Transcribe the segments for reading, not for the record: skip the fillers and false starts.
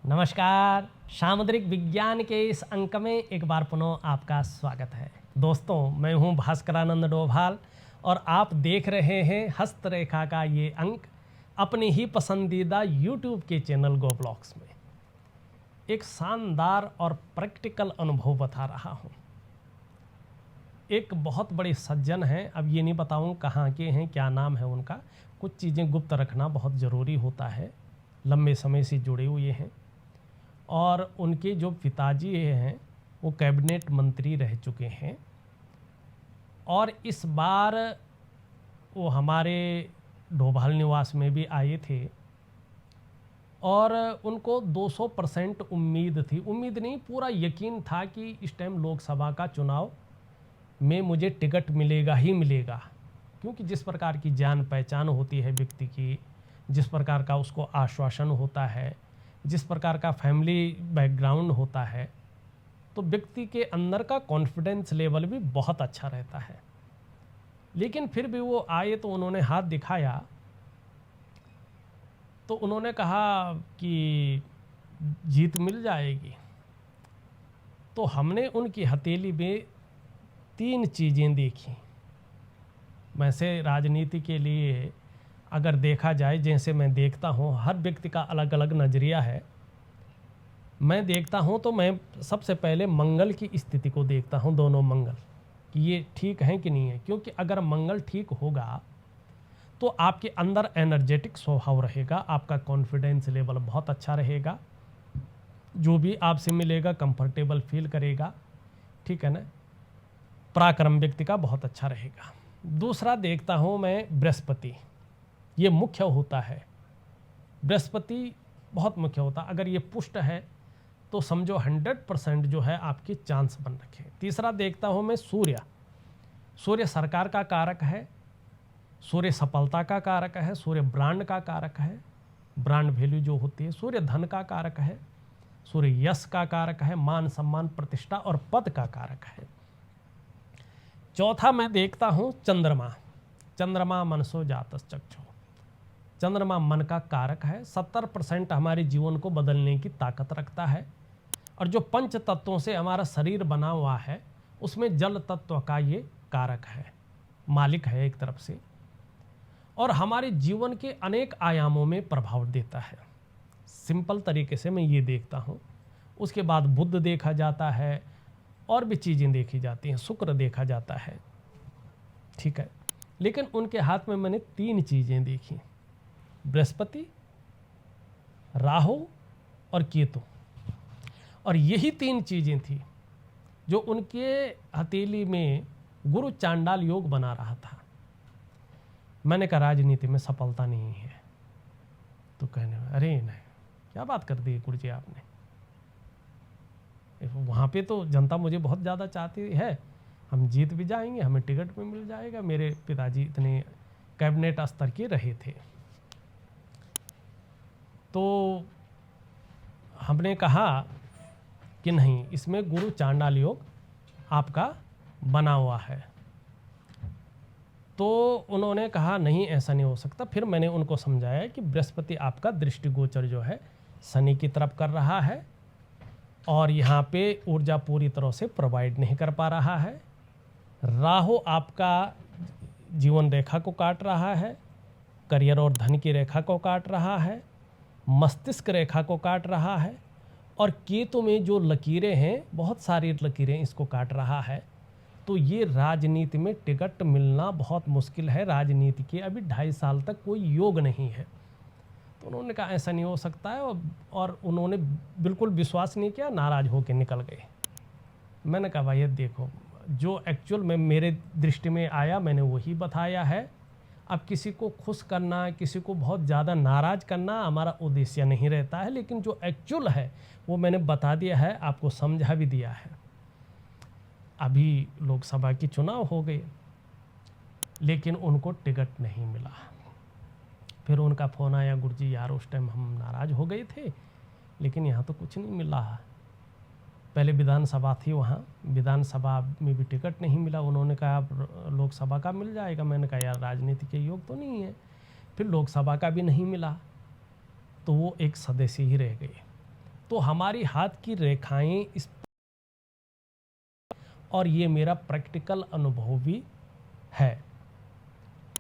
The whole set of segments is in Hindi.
नमस्कार। सामुद्रिक विज्ञान के इस अंक में एक बार पुनः आपका स्वागत है। दोस्तों, मैं हूं भास्करानंद डोभाल और आप देख रहे हैं हस्तरेखा का ये अंक अपनी ही पसंदीदा YouTube के चैनल गो ब्लॉग्स में। एक शानदार और प्रैक्टिकल अनुभव बता रहा हूं। एक बहुत बड़े सज्जन हैं, अब ये नहीं बताऊं कहाँ के हैं, क्या नाम है उनका। कुछ चीज़ें गुप्त रखना बहुत ज़रूरी होता है, लंबे समय से जुड़े हुए हैं। और उनके जो पिताजी हैं वो कैबिनेट मंत्री रह चुके हैं और इस बार वो हमारे डोभाल निवास में भी आए थे और उनको 200% उम्मीद थी, उम्मीद नहीं पूरा यकीन था कि इस टाइम लोकसभा का चुनाव में मुझे टिकट मिलेगा ही मिलेगा, क्योंकि जिस प्रकार की जान पहचान होती है व्यक्ति की, जिस प्रकार का उसको आश्वासन होता है, जिस प्रकार का फैमिली बैकग्राउंड होता है, तो व्यक्ति के अंदर का कॉन्फिडेंस लेवल भी बहुत अच्छा रहता है। लेकिन फिर भी वो आए तो उन्होंने हाथ दिखाया, तो उन्होंने कहा कि जीत मिल जाएगी। तो हमने उनकी हथेली में 3 चीज़ें देखी। वैसे राजनीति के लिए अगर देखा जाए, जैसे मैं देखता हूँ, हर व्यक्ति का अलग अलग नज़रिया है। मैं देखता हूँ तो मैं सबसे पहले मंगल की स्थिति को देखता हूँ, दोनों मंगल, कि ये ठीक है कि नहीं है। क्योंकि अगर मंगल ठीक होगा तो आपके अंदर एनर्जेटिक स्वभाव रहेगा, आपका कॉन्फिडेंस लेवल बहुत अच्छा रहेगा, जो भी आपसे मिलेगा कंफर्टेबल फील करेगा, ठीक है ना। पराक्रम व्यक्ति का बहुत अच्छा रहेगा। दूसरा देखता हूँ मैं बृहस्पति, ये मुख्य होता है, बृहस्पति बहुत मुख्य होता। अगर ये पुष्ट है तो समझो 100% जो है आपके चांस बन रखे। तीसरा देखता हूँ मैं सूर्य, सूर्य सरकार का कारक है, सूर्य सफलता का कारक है, सूर्य ब्रांड का कारक है, ब्रांड वैल्यू जो होती है। सूर्य धन का कारक है, सूर्य यश का कारक है, मान सम्मान प्रतिष्ठा और पद का कारक है। चौथा मैं देखता हूँ चंद्रमा, चंद्रमा मनसो जातस चक्षु, चंद्रमा मन का कारक है, 70% हमारे जीवन को बदलने की ताकत रखता है। और जो पंच तत्वों से हमारा शरीर बना हुआ है उसमें जल तत्व का ये कारक है, मालिक है एक तरफ से, और हमारे जीवन के अनेक आयामों में प्रभाव देता है। सिंपल तरीके से मैं ये देखता हूँ। उसके बाद बुध देखा जाता है और भी चीज़ें देखी जाती हैं, शुक्र देखा जाता है, ठीक है। लेकिन उनके हाथ में मैंने 3 चीज़ें देखी, बृहस्पति, राहु और केतु। और यही 3 चीज़ें थी जो उनके हथेली में गुरु चांडाल योग बना रहा था। मैंने कहा राजनीति में सफलता नहीं है। तो कहने अरे नहीं, क्या बात कर दी गुरु जी आपने, वहाँ पे तो जनता मुझे बहुत ज़्यादा चाहती है, हम जीत भी जाएंगे, हमें टिकट भी मिल जाएगा। मेरे पिताजी इतने कैबिनेट स्तर के रहे थे। तो हमने कहा कि नहीं, इसमें गुरु चांडाल योग आपका बना हुआ है। तो उन्होंने कहा नहीं, ऐसा नहीं हो सकता। फिर मैंने उनको समझाया कि बृहस्पति आपका दृष्टिगोचर जो है शनि की तरफ कर रहा है और यहाँ पे ऊर्जा पूरी तरह से प्रोवाइड नहीं कर पा रहा है। राहु आपका जीवन रेखा को काट रहा है, करियर और धन की रेखा को काट रहा है, मस्तिष्क रेखा को काट रहा है, और केतु में जो लकीरें हैं, बहुत सारी लकीरें इसको काट रहा है। तो ये राजनीति में टिकट मिलना बहुत मुश्किल है। राजनीति के अभी 2.5 साल तक कोई योग नहीं है। तो उन्होंने कहा ऐसा नहीं हो सकता है, और उन्होंने बिल्कुल विश्वास नहीं किया, नाराज होकर निकल गए। मैंने कहा भाई देखो, जो एक्चुअल में मेरे दृष्टि में आया मैंने वही बताया है। अब किसी को खुश करना, किसी को बहुत ज़्यादा नाराज़ करना हमारा उद्देश्य नहीं रहता है, लेकिन जो एक्चुअल है वो मैंने बता दिया है, आपको समझा भी दिया है। अभी लोकसभा की चुनाव हो गए लेकिन उनको टिकट नहीं मिला। फिर उनका फ़ोन आया, गुरुजी यार उस टाइम हम नाराज़ हो गए थे, लेकिन यहाँ तो कुछ नहीं मिला। पहले विधानसभा थी, वहाँ विधानसभा में भी टिकट नहीं मिला। उन्होंने कहा अब लोकसभा का मिल जाएगा। मैंने कहा यार राजनीति के योग तो नहीं है। फिर लोकसभा का भी नहीं मिला, तो वो एक सदस्य ही रह गए। तो हमारी हाथ की रेखाएं इस, और ये मेरा प्रैक्टिकल अनुभव भी है।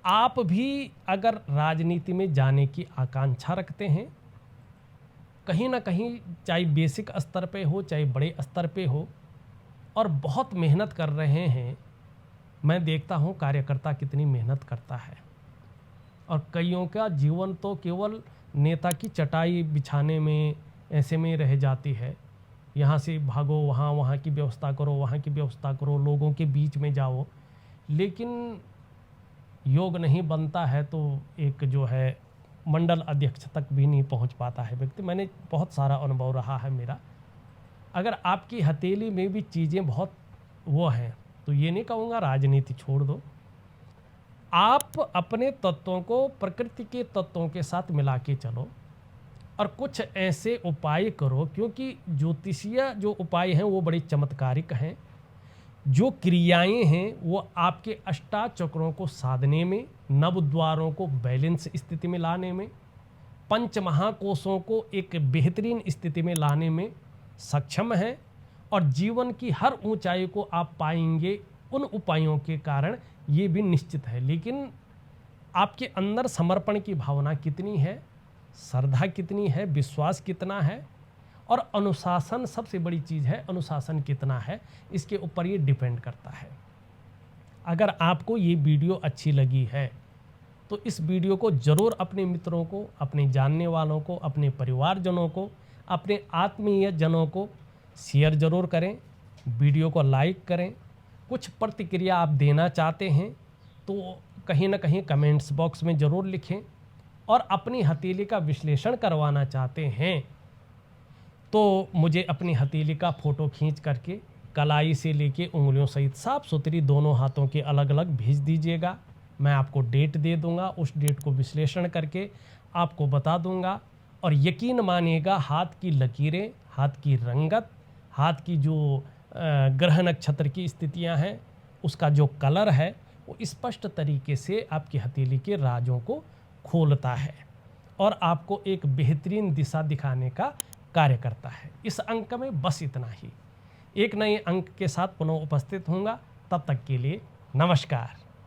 आप भी अगर राजनीति में जाने की आकांक्षा रखते हैं, कहीं ना कहीं चाहे बेसिक स्तर पे हो चाहे बड़े स्तर पे हो, और बहुत मेहनत कर रहे हैं, मैं देखता हूँ कार्यकर्ता कितनी मेहनत करता है, और कईयों का जीवन तो केवल नेता की चटाई बिछाने में ऐसे में रह जाती है। यहाँ से भागो, वहाँ की व्यवस्था करो, वहाँ की व्यवस्था करो, लोगों के बीच में जाओ, लेकिन योग नहीं बनता है तो एक जो है मंडल अध्यक्ष तक भी नहीं पहुँच पाता है व्यक्ति। मैंने बहुत सारा अनुभव रहा है मेरा। अगर आपकी हथेली में भी चीज़ें बहुत वो हैं, तो ये नहीं कहूँगा राजनीति छोड़ दो। आप अपने तत्वों को प्रकृति के तत्वों के साथ मिला के चलो, और कुछ ऐसे उपाय करो, क्योंकि ज्योतिषीय जो उपाय हैं वो बड़े चमत्कारिक हैं। जो क्रियाएं हैं वो आपके अष्टाचक्रों को साधने में, नवद्वारों को बैलेंस स्थिति में लाने में, पंच महाकोशों को एक बेहतरीन स्थिति में लाने में सक्षम है, और जीवन की हर ऊंचाई को आप पाएंगे उन उपायों के कारण, ये भी निश्चित है। लेकिन आपके अंदर समर्पण की भावना कितनी है, श्रद्धा कितनी है, विश्वास कितना है, और अनुशासन सबसे बड़ी चीज़ है। अनुशासन कितना है, इसके ऊपर ये डिपेंड करता है। अगर आपको ये वीडियो अच्छी लगी है तो इस वीडियो को ज़रूर अपने मित्रों को, अपने जानने वालों को, अपने परिवारजनों को, अपने आत्मीय जनों को शेयर ज़रूर करें। वीडियो को लाइक करें। कुछ प्रतिक्रिया आप देना चाहते हैं तो कहीं ना कहीं कमेंट्स बॉक्स में ज़रूर लिखें, और अपनी हथेली का विश्लेषण करवाना चाहते हैं तो मुझे अपनी हथेली का फ़ोटो खींच करके कलाई से लेके उंगलियों सहित साफ सुथरी दोनों हाथों के अलग अलग भेज दीजिएगा। मैं आपको डेट दे दूंगा, उस डेट को विश्लेषण करके आपको बता दूंगा। और यकीन मानिएगा, हाथ की लकीरें, हाथ की रंगत, हाथ की जो ग्रह नक्षत्र की स्थितियां हैं, उसका जो कलर है वो स्पष्ट तरीके से आपकी हथेली के राजों को खोलता है और आपको एक बेहतरीन दिशा दिखाने का कार्य करता है। इस अंक में बस इतना ही। एक नए अंक के साथ पुनः उपस्थित होऊंगा। तब तक के लिए नमस्कार।